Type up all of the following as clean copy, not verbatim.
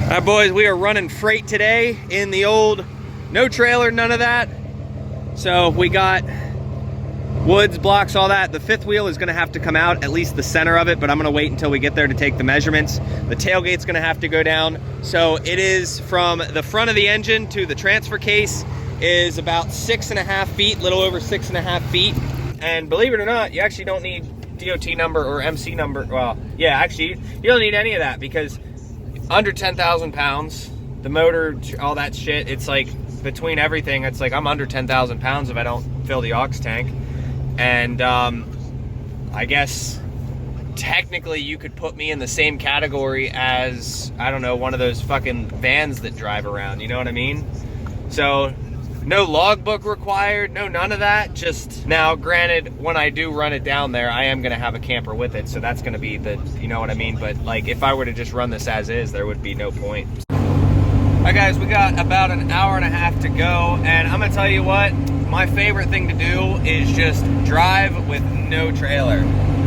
All right, boys, we are running freight today in the old, no trailer, none of that. So we got woods, blocks, all that. The fifth wheel is gonna have to come out, at least the center of it, but I'm gonna wait until we get there to take the measurements. The tailgate's gonna have to go down. So it is from the front of the engine to the transfer case is about 6.5 feet, a little over 6.5 feet. And believe it or not, you actually don't need DOT number or MC number. Well, yeah, actually, you don't need any of that because under 10,000 pounds, the motor, all that shit, it's like between everything, it's like I'm under 10,000 pounds if I don't fill the aux tank. And I guess technically you could put me in the same category as, I don't know, one of those fucking vans that drive around, you know what I mean? So no logbook required, no none of that. Just now, granted, when I do run it down there, I am gonna have a camper with it, so that's gonna be the, you know what I mean? But like, if I were to just run this as is, there would be no point. All right, guys, we got about an hour and a half to go, and I'm gonna tell you what, my favorite thing to do is just drive with no trailer.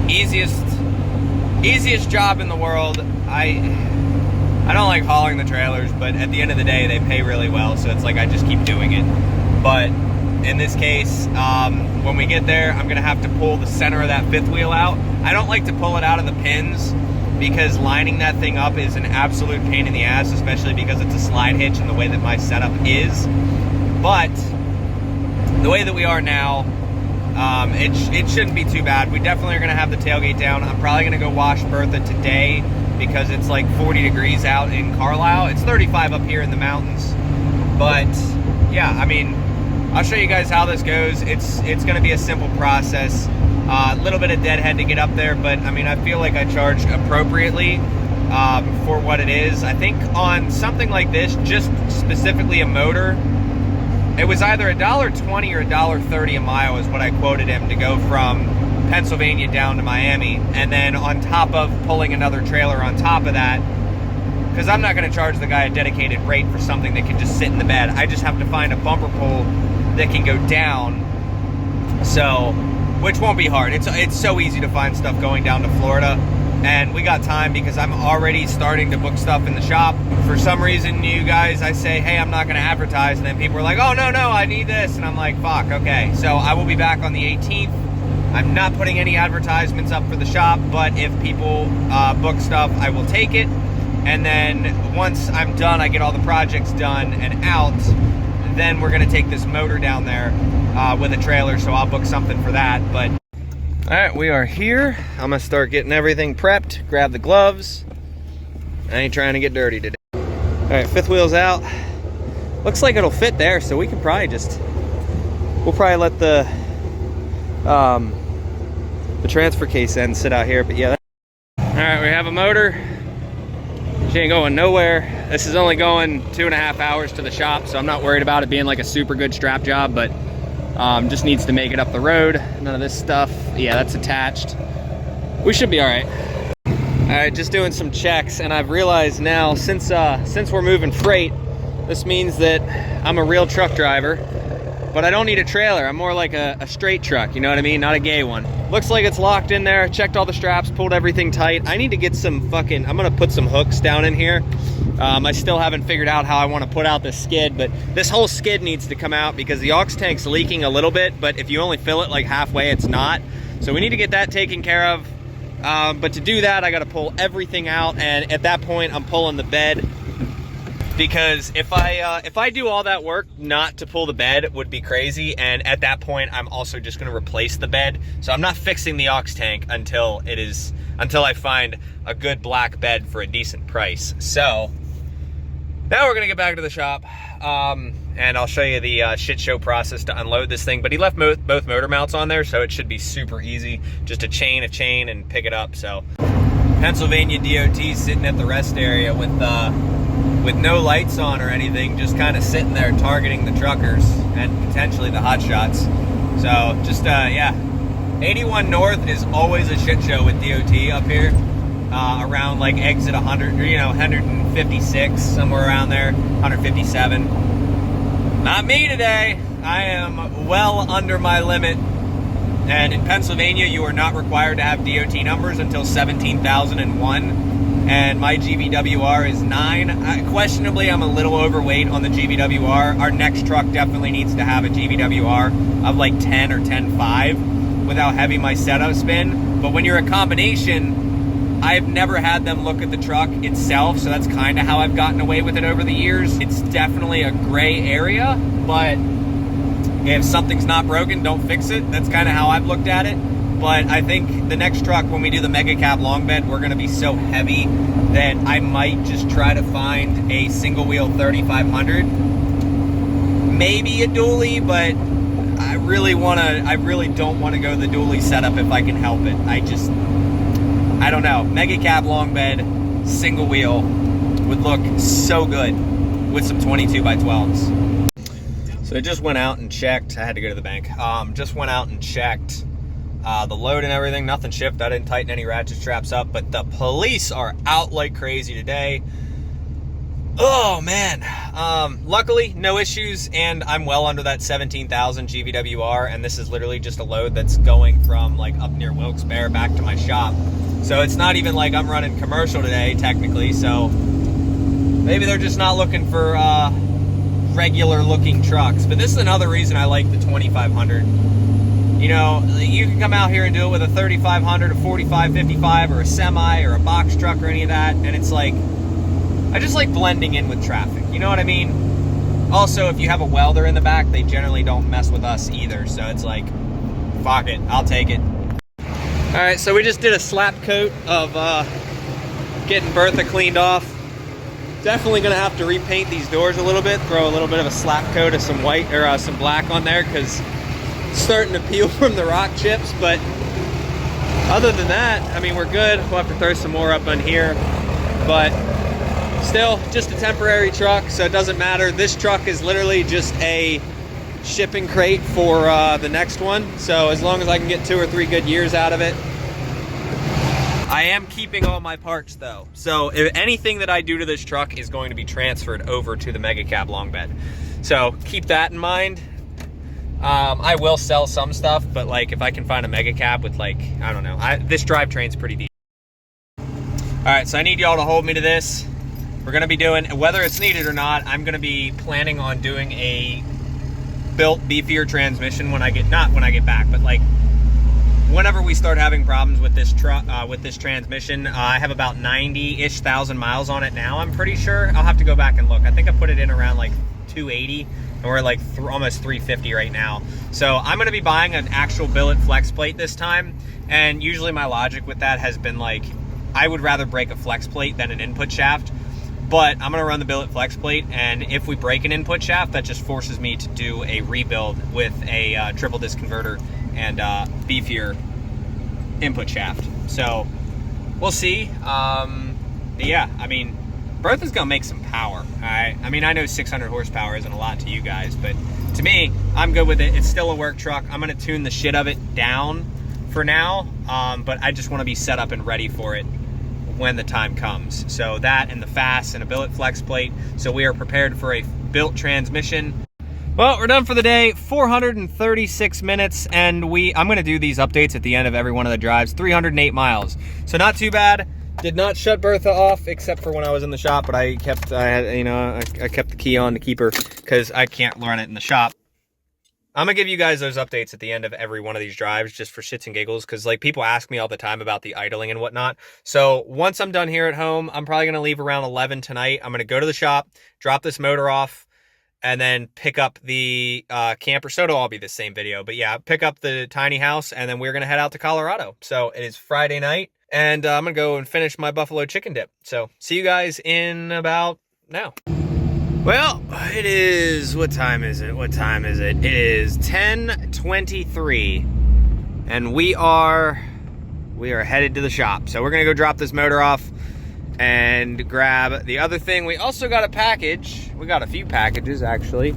Easiest job in the world. I don't like hauling the trailers, but at the end of the day, they pay really well, so it's like I just keep doing it. But in this case, when we get there, I'm gonna have to pull the center of that fifth wheel out. I don't like to pull it out of the pins because lining that thing up is an absolute pain in the ass, especially because it's a slide hitch and the way that my setup is. But the way that we are now, it shouldn't be too bad. We definitely are gonna have the tailgate down. I'm probably gonna go wash Bertha today because it's like 40 degrees out in Carlisle. It's 35 up here in the mountains. But yeah, I mean, I'll show you guys how this goes. It's gonna be a simple process. A little bit of deadhead to get up there, but I mean, I feel like I charged appropriately for what it is. I think on something like this, just specifically a motor, it was either $1.20 or $1.30 a mile is what I quoted him to go from Pennsylvania down to Miami. And then on top of pulling another trailer on top of that, because I'm not going to charge the guy a dedicated rate for something that can just sit in the bed. I just have to find a bumper pull that can go down, so, which won't be hard. It's so easy to find stuff going down to Florida. And we got time because I'm already starting to book stuff in the shop. For some reason, you guys, I say, hey, I'm not going to advertise. And then people are like, oh, no, I need this. And I'm like, fuck, okay. So I will be back on the 18th. I'm not putting any advertisements up for the shop, but if people book stuff, I will take it. And then once I'm done, I get all the projects done and out, then we're going to take this motor down there with a trailer. So I'll book something for that. But all right, we are here. I'm gonna start getting everything prepped, grab the gloves. I ain't trying to get dirty today. All right, fifth wheel's out. Looks like it'll fit there, so we can probably we'll probably let the transfer case end sit out here, but yeah. All right, we have a motor. She ain't going nowhere. This is only going 2.5 hours to the shop, so I'm not worried about it being like a super good strap job, but just needs to make it up the road. None of this stuff. Yeah, that's attached. We should be all right. All right, just doing some checks, and I've realized now, since we're moving freight, this means that I'm a real truck driver, but I don't need a trailer. I'm more like a straight truck, you know what I mean? Not a gay one. Looks like it's locked in there. Checked all the straps, pulled everything tight. I need to get some fucking, I'm gonna put some hooks down in here. I still haven't figured out how I want to put out this skid, but this whole skid needs to come out because the aux tank's leaking a little bit, but if you only fill it like halfway, it's not. So we need to get that taken care of. But to do that, I got to pull everything out, and at that point, I'm pulling the bed because if I do all that work not to pull the bed would be crazy, and at that point, I'm also just going to replace the bed. So I'm not fixing the aux tank until I find a good black bed for a decent price. So now we're gonna get back to the shop, and I'll show you the shit show process to unload this thing. But he left both motor mounts on there, so it should be super easy. Just a chain, and pick it up. So Pennsylvania DOT sitting at the rest area with no lights on or anything, just kind of sitting there targeting the truckers and potentially the Hotshots. So just yeah, 81 North is always a shit show with DOT up here. Around like exit 100, or, you know, 156, somewhere around there, 157. Not me today. I am well under my limit. And in Pennsylvania, you are not required to have DOT numbers until 17,001. and my GVWR is 9. Questionably, I'm a little overweight on the GVWR. Our next truck definitely needs to have a GVWR of like 10 or 10.5 with how heavy my setup's been. But when you're a combination, I've never had them look at the truck itself, so that's kind of how I've gotten away with it over the years. It's definitely a gray area, but if something's not broken, don't fix it. That's kind of how I've looked at it. But I think the next truck, when we do the mega cab long bed, we're going to be so heavy that I might just try to find a single wheel 3500, maybe a dually, but I really don't want to go the dually setup if I can help it. I don't know. Mega cab long bed, single wheel would look so good with some 22x12s. So I just went out and checked. I had to go to the bank. Just went out and checked the load and everything. Nothing shipped. I didn't tighten any ratchet straps up, but the police are out like crazy today. Oh man. Luckily no issues, and I'm well under that 17,000 GVWR, and this is literally just a load that's going from like up near Wilkes-Barre back to my shop. So it's not even like I'm running commercial today technically, so maybe they're just not looking for regular looking trucks. But this is another reason I like the 2500. You know, you can come out here and do it with a 3500, a 4555, or a semi, or a box truck, or any of that, and it's like, I just like blending in with traffic, you know what I mean? Also, if you have a welder in the back, they generally don't mess with us either, so it's like, fuck it, I'll take it. Alright, so we just did a slap coat of getting Bertha cleaned off. Definitely gonna have to repaint these doors a little bit, throw a little bit of a slap coat of some white, or some black on there, because starting to peel from the rock chips. But other than that, I mean, we're good. We'll have to throw some more up on here, but still just a temporary truck, so it doesn't matter. This truck is literally just a shipping crate for the next one, so as long as I can get 2 or 3 good years out of it. I am keeping all my parts though, so if anything that I do to this truck is going to be transferred over to the mega cab long bed, so keep that in mind. I will sell some stuff, but like if I can find a mega cab with, like, I don't know, this drivetrain's pretty deep. All right, so I need y'all to hold me to this. We're gonna be doing, whether it's needed or not, I'm gonna be planning on doing a built beefier transmission when I get, not when I get back, but like whenever we start having problems with this truck, with this transmission. I have about 90-ish thousand miles on it now, I'm pretty sure. I'll have to go back and look. I think I put it in around like 280. And we're like almost 350 right now. So I'm gonna be buying an actual billet flex plate this time. And usually my logic with that has been like, I would rather break a flex plate than an input shaft. But I'm gonna run the billet flex plate, and if we break an input shaft, that just forces me to do a rebuild with a triple disc converter and beefier input shaft. So we'll see. Yeah, I mean, Bertha's gonna make some power, all right? I mean, I know 600 horsepower isn't a lot to you guys, but to me, I'm good with it. It's still a work truck. I'm gonna tune the shit of it down for now, but I just wanna be set up and ready for it when the time comes. So that and the fast and a billet flex plate, so we are prepared for a built transmission. Well, we're done for the day. 436 minutes, and I'm gonna do these updates at the end of every one of the drives. 308 miles, so not too bad. Did not shut Bertha off except for when I was in the shop, but I kept the key on to keep her because I can't run it in the shop. I'm gonna give you guys those updates at the end of every one of these drives just for shits and giggles, because like people ask me all the time about the idling and whatnot. So once I'm done here at home, I'm probably gonna leave around 11 tonight. I'm gonna go to the shop, drop this motor off, and then pick up the camper. So it'll all be the same video, but yeah, pick up the tiny house, and then we're gonna head out to Colorado. So it is Friday night, and I'm gonna go and finish my buffalo chicken dip. So see you guys in about now. Well, it is, what time is it? What time is it? It is 10:23, and we are headed to the shop. So we're gonna go drop this motor off and grab the other thing. We also got a package. We got a few packages actually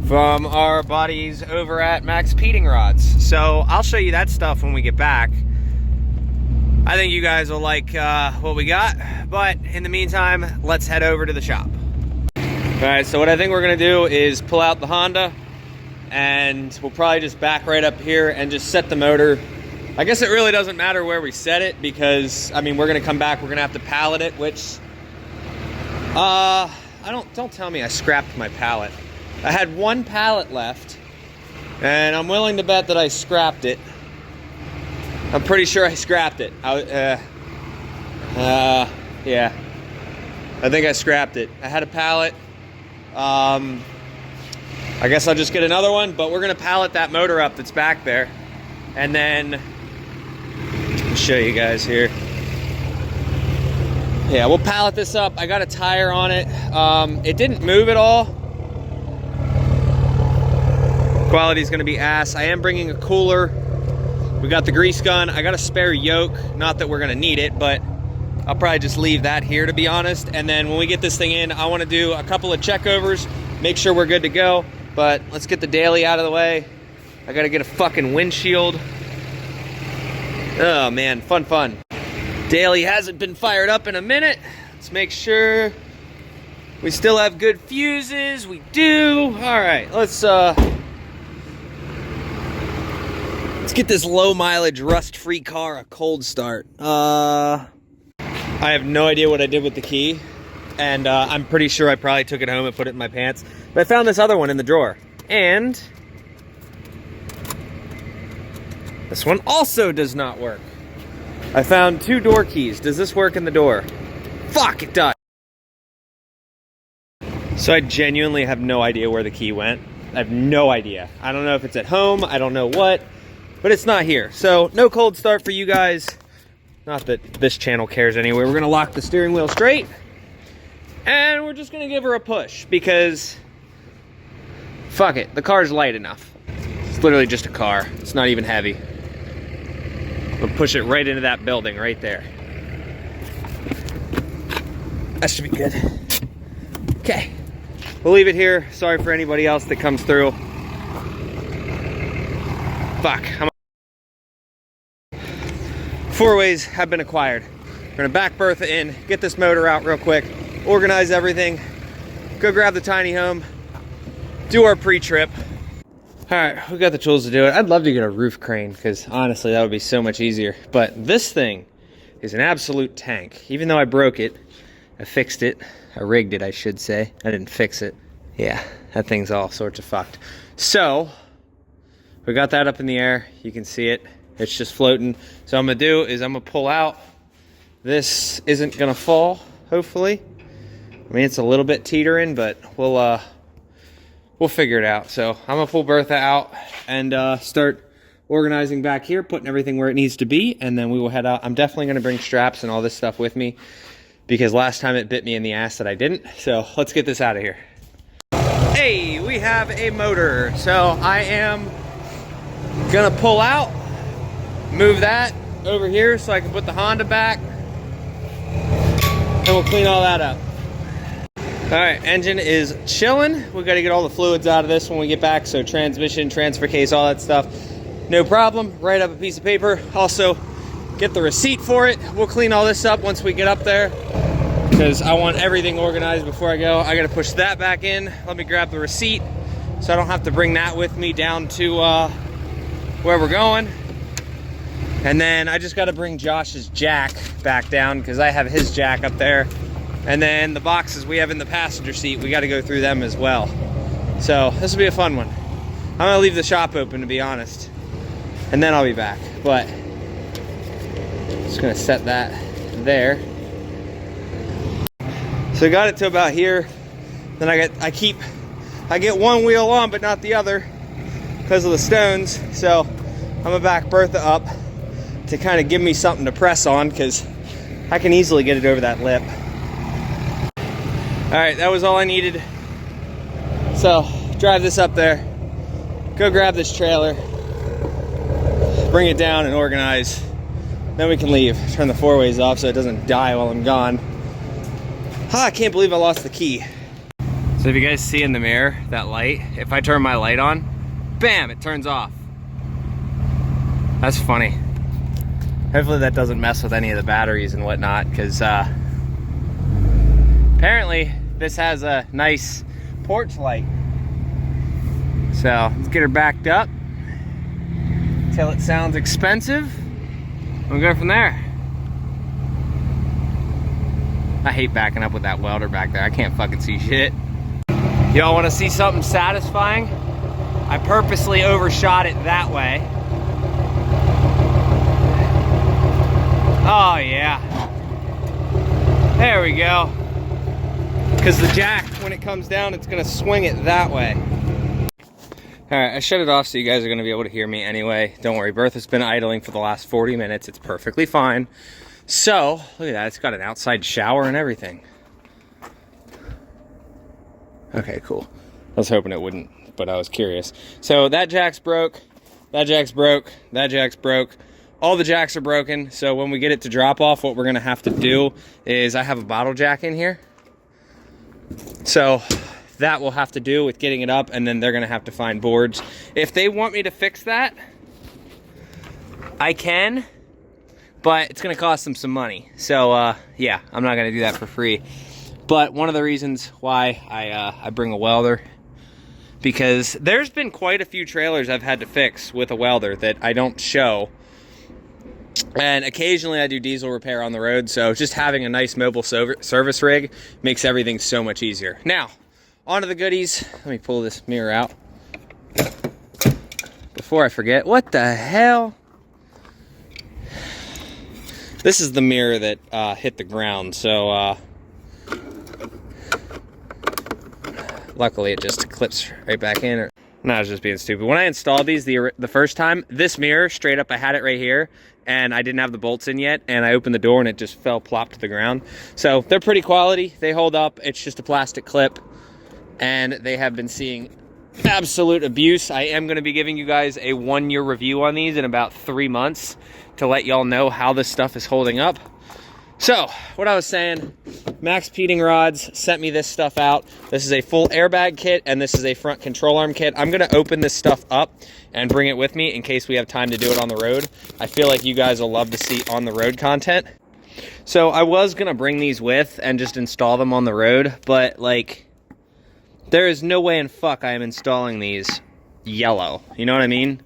from our buddies over at Max Peating Rods. So I'll show you that stuff when we get back. I think you guys will like what we got, but in the meantime, let's head over to the shop. All right, so what I think we're gonna do is pull out the Honda, and we'll probably just back right up here and just set the motor I guess it really doesn't matter where we set it because, I mean, we're gonna come back, we're gonna have to pallet it, which, don't tell me I scrapped my pallet. I had one pallet left, and I'm willing to bet that I scrapped it. I'm pretty sure I scrapped it. Yeah. I think I scrapped it. I had a pallet. I guess I'll just get another one, but we're gonna pallet that motor up that's back there. And then, I'll show you guys here. Yeah, we'll pallet this up. I got a tire on it. It didn't move at all. Quality's gonna be ass. I am bringing a cooler. We got the grease gun. I got a spare yoke. Not that we're gonna need it, but I'll probably just leave that here, to be honest. And then when we get this thing in, I wanna do a couple of checkovers, make sure we're good to go. But let's get the daily out of the way. I gotta get a fucking windshield. Oh man, fun. Daily hasn't been fired up in a minute. Let's make sure we still have good fuses. We do. All right, let's get this low mileage rust-free car a cold start. I have no idea what I did with the key, and I'm pretty sure I probably took it home and put it in my pants. But I found this other one in the drawer, and this one also does not work. I found 2 door keys. Does this work in the door? Fuck, it does. So I genuinely have no idea where the key went. I have no idea. I don't know if it's at home. I don't know what. But it's not here. So no cold start for you guys. Not that this channel cares anyway. We're gonna lock the steering wheel straight. And we're just gonna give her a push because fuck it, the car's light enough. It's literally just a car. It's not even heavy. We'll push it right into that building right there. That should be good. Okay, we'll leave it here. Sorry for anybody else that comes through. Fuck. 4 ways have been acquired. We're gonna back Bertha in, get this motor out real quick, organize everything, go grab the tiny home, do our pre-trip. All right, we got the tools to do it. I'd love to get a roof crane because honestly, that would be so much easier. But this thing is an absolute tank. Even though I broke it, I fixed it. I rigged it, I should say. I didn't fix it. Yeah, that thing's all sorts of fucked. So, we got that up in the air. You can see it. It's just floating. So what I'm gonna do is I'm gonna pull out. This isn't gonna fall, hopefully. I mean, it's a little bit teetering, but we'll figure it out. So I'm gonna pull Bertha out and start organizing back here, putting everything where it needs to be, and then we will head out. I'm definitely gonna bring straps and all this stuff with me because last time it bit me in the ass that I didn't. So let's get this out of here. Hey, we have a motor. So I am gonna pull out, move that over here so I can put the Honda back, and we'll clean all that up. All right, engine is chilling. We got to get all the fluids out of this when we get back. So transmission, transfer case, all that stuff, no problem. Write up a piece of paper. Also, get the receipt for it. We'll clean all this up once we get up there because I want everything organized before I go. I got to push that back in. Let me grab the receipt so I don't have to bring that with me down to where we're going. And then I just got to bring Josh's jack back down because I have his jack up there. And then the boxes we have in the passenger seat, we got to go through them as well. So this will be a fun one. I'm gonna leave the shop open, to be honest, and then I'll be back. But just gonna set that there. So I got it to about here. Then I get one wheel on, but not the other because of the stones. So I'm gonna back Bertha up to kind of give me something to press on because I can easily get it over that lip. All right, that was all I needed. So drive this up there, go grab this trailer, bring it down and organize. Then we can leave. Turn the 4-ways off so it doesn't die while I'm gone. I can't believe I lost the key. So if you guys see in the mirror, that light, if I turn my light on, bam, it turns off. That's funny. Hopefully that doesn't mess with any of the batteries and whatnot, because apparently this has a nice porch light. So let's get her backed up till it sounds expensive. We'll go from there. I hate backing up with that welder back there. I can't fucking see shit. Y'all want to see something satisfying? I purposely overshot it that way. Oh yeah. There we go. Because the jack, when it comes down, it's gonna swing it that way. All right, I shut it off so you guys are gonna be able to hear me anyway. Don't worry, Bertha's been idling for the last 40 minutes. It's perfectly fine. So, look at that, it's got an outside shower and everything. Okay, cool. I was hoping it wouldn't, but I was curious. So that jack's broke, that jack's broke, that jack's broke. All the jacks are broken, so when we get it to drop off, what we're gonna have to do is, I have a bottle jack in here. So that will have to do with getting it up, and then they're gonna have to find boards. If they want me to fix that, I can, but it's gonna cost them some money. So yeah, I'm not gonna do that for free. But one of the reasons why I bring a welder, because there's been quite a few trailers I've had to fix with a welder that I don't show. And occasionally I do diesel repair on the road, so just having a nice mobile service rig makes everything so much easier. Now, on to the goodies. Let me pull this mirror out before I forget. What the hell? This is the mirror that hit the ground, so luckily it just clips right back in. No, I was just being stupid. When I installed these the first time, this mirror, straight up, I had it right here, and I didn't have the bolts in yet, and I opened the door and it just fell plop to the ground. So they're pretty quality. They hold up. It's just a plastic clip, and they have been seeing absolute abuse. I am going to be giving you guys a 1-year review on these in about 3 months to let y'all know how this stuff is holding up. So, what I was saying, Max Heating Rods sent me this stuff out. This is a full airbag kit, and this is a front control arm kit. I'm gonna open this stuff up and bring it with me in case we have time to do it on the road. I feel like you guys will love to see on the road content. So I was gonna bring these with and just install them on the road, but like, there is no way in fuck I am installing these yellow. You know what I mean?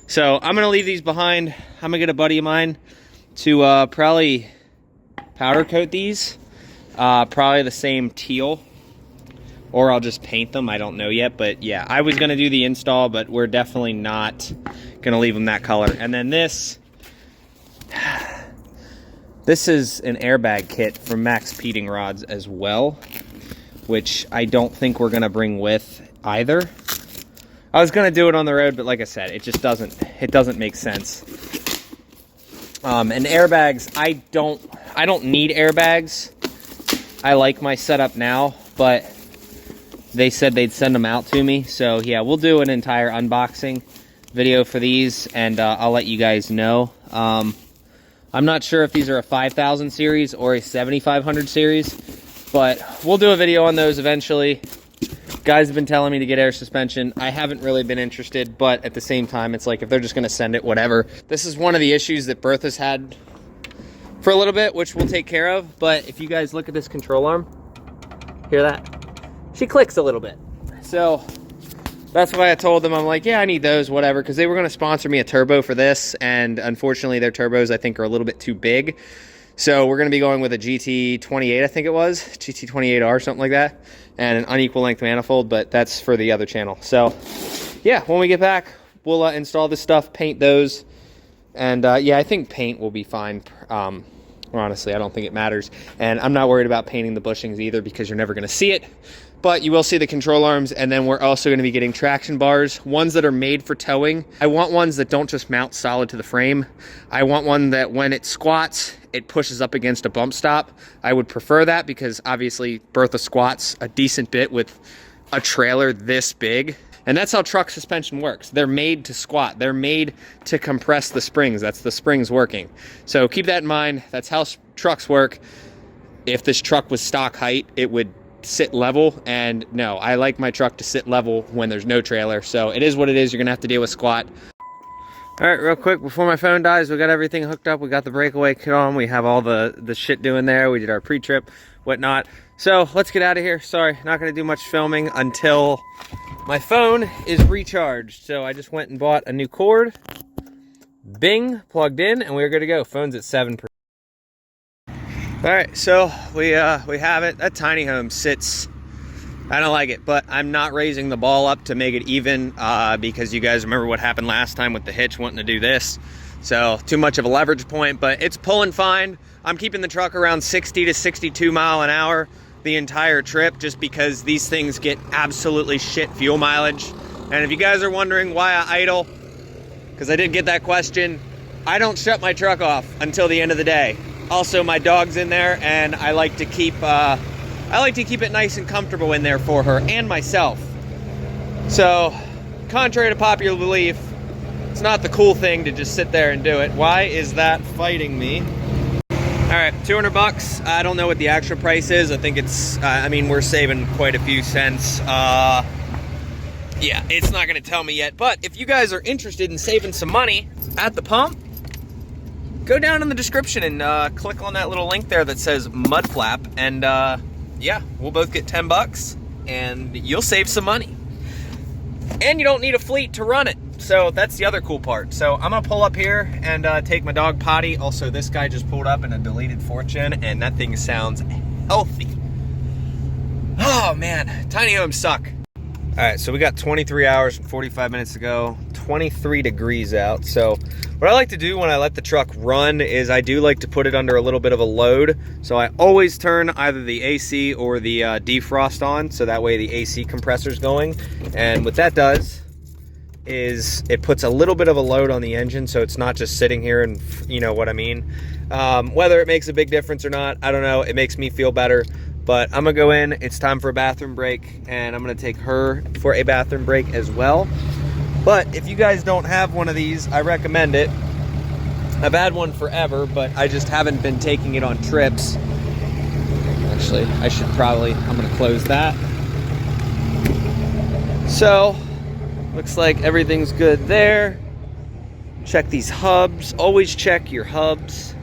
So I'm gonna leave these behind. I'm gonna get a buddy of mine to probably powder coat these, probably the same teal, or I'll just paint them. I don't know yet, but yeah, I was gonna do the install, but we're definitely not gonna leave them that color. And then this is an airbag kit from Max Heating Rods as well, which I don't think we're gonna bring with either. I was gonna do it on the road, but like I said, it just doesn't make sense. And airbags, I don't need airbags. I like my setup now, but they said they'd send them out to me. So yeah, we'll do an entire unboxing video for these, and I'll let you guys know. I'm not sure if these are a 5000 series or a 7500 series, but we'll do a video on those eventually. Guys have been telling me to get air suspension. I haven't really been interested, but at the same time, it's like, if they're just gonna send it, whatever. This is one of the issues that Bertha's had for a little bit, which we'll take care of. But if you guys look at this control arm, hear that? She clicks a little bit. So that's why I told them, I'm like, yeah, I need those, whatever, because they were gonna sponsor me a turbo for this, and unfortunately their turbos, I think, are a little bit too big. So we're gonna be going with a GT28, I think it was, GT28R, something like that, and an unequal length manifold, but that's for the other channel. So yeah, when we get back, we'll install this stuff, paint those, and yeah, I think paint will be fine. Honestly, I don't think it matters, and I'm not worried about painting the bushings either, because you're never gonna see it, but you will see the control arms. And then we're also gonna be getting traction bars, ones that are made for towing. I want ones that don't just mount solid to the frame. I want one that when it squats, it pushes up against a bump stop. I would prefer that, because obviously Bertha squats a decent bit with a trailer this big. And that's how truck suspension works. They're made to squat. They're made to compress the springs. That's the springs working. So keep that in mind. That's how trucks work. If this truck was stock height, it would sit level. And no, I like my truck to sit level when there's no trailer. So it is what it is. You're gonna have to deal with squat. All right, real quick, before my phone dies, we got everything hooked up. We got the breakaway kit on. We have all the shit doing there. We did our pre-trip, whatnot. So let's get out of here. Sorry, not gonna do much filming until my phone is recharged. So I just went and bought a new cord, Bing, plugged in, and we're good to go. Phone's at 7%. All right, so we have it. That tiny home sits, I don't like it, but I'm not raising the ball up to make it even because you guys remember what happened last time with the hitch wanting to do this. So too much of a leverage point, but it's pulling fine. I'm keeping the truck around 60 to 62 mile an hour the entire trip just because these things get absolutely shit fuel mileage. And if you guys are wondering why I idle, because I did get that question, I don't shut my truck off until the end of the day. Also, my dog's in there, and I like to keep it nice and comfortable in there for her and myself. So, contrary to popular belief, it's not the cool thing to just sit there and do it. Why is that fighting me? All right, 200 bucks. I don't know what the actual price is. I think it's, I mean, we're saving quite a few cents. Yeah, it's not gonna tell me yet, but if you guys are interested in saving some money at the pump, go down in the description and click on that little link there that says mud flap, and yeah, we'll both get 10 bucks and you'll save some money. And you don't need a fleet to run it. So that's the other cool part. So I'm gonna pull up here and take my dog potty. Also, this guy just pulled up in a deleted Fortune and that thing sounds healthy. Oh man, tiny homes suck. All right, so we got 23 hours and 45 minutes to go, 23 degrees out. So what I like to do when I let the truck run is I do like to put it under a little bit of a load. So I always turn either the AC or the defrost on, so that way the AC compressor's going. And what that does is it puts a little bit of a load on the engine, so it's not just sitting here and, you know what I mean. Whether it makes a big difference or not, I don't know. It makes me feel better. But I'm gonna go in, it's time for a bathroom break, and I'm gonna take her for a bathroom break as well. But if you guys don't have one of these, I recommend it. I've had one forever, but I just haven't been taking it on trips. Actually, I'm gonna close that. So, looks like everything's good there. Check these hubs, always check your hubs.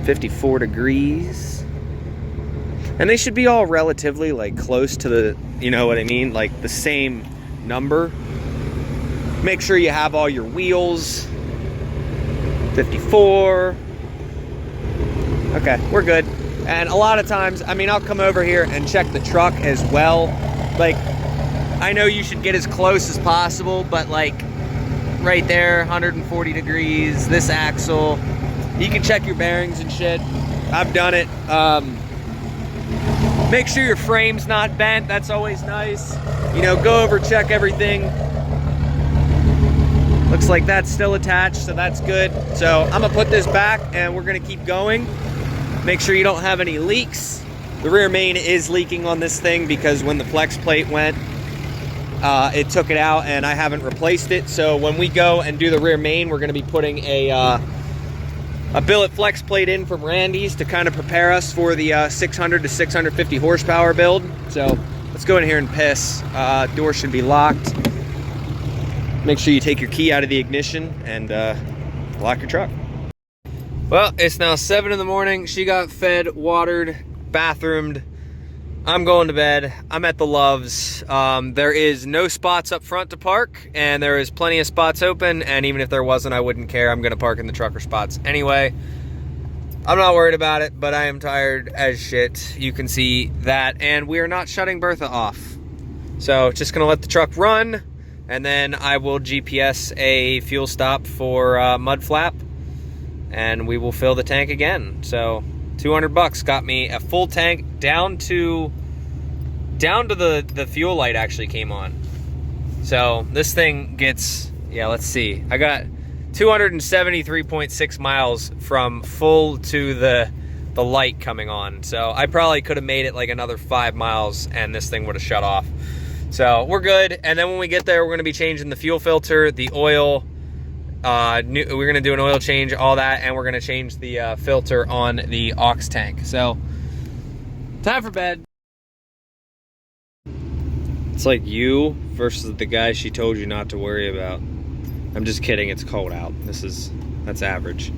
54 degrees. And they should be all relatively like close to the, you know what I mean? Like the same number. Make sure you have all your wheels. 54. Okay, we're good. And a lot of times, I mean, I'll come over here and check the truck as well. Like, I know you should get as close as possible, but like right there, 140 degrees, this axle, you can check your bearings and shit. I've done it. Make sure your frame's not bent. That's always nice. You know, go over, check everything. Looks like that's still attached, so that's good. So I'm gonna put this back and we're gonna keep going. Make sure you don't have any leaks. The rear main is leaking on this thing because when the flex plate went, it took it out and I haven't replaced it. So when we go and do the rear main, we're gonna be putting a billet flex plate in from Randy's to kind of prepare us for the 600 to 650 horsepower build. So let's go in here and piss. Door should be locked. Make sure you take your key out of the ignition and lock your truck. Well, it's now 7 in the morning. She got fed, watered, bathroomed. I'm going to bed. I'm at the Loves. There is no spots up front to park, and there is plenty of spots open, and even if there wasn't, I wouldn't care. I'm going to park in the trucker spots anyway. I'm not worried about it, but I am tired as shit. You can see that, and we are not shutting Bertha off. So just going to let the truck run, and then I will GPS a fuel stop for mud flap, and we will fill the tank again. So 200 bucks got me a full tank down to the fuel light actually came on. So this thing gets, yeah, let's see. I got 273.6 miles from full to the light coming on. So I probably could have made it like another 5 miles and this thing would have shut off. So we're good. And then when we get there, we're gonna be changing the fuel filter, the oil, we're gonna do an oil change, all that, and we're gonna change the filter on the aux tank. So, time for bed. It's like you versus the guy she told you not to worry about. I'm just kidding, it's cold out. That's average.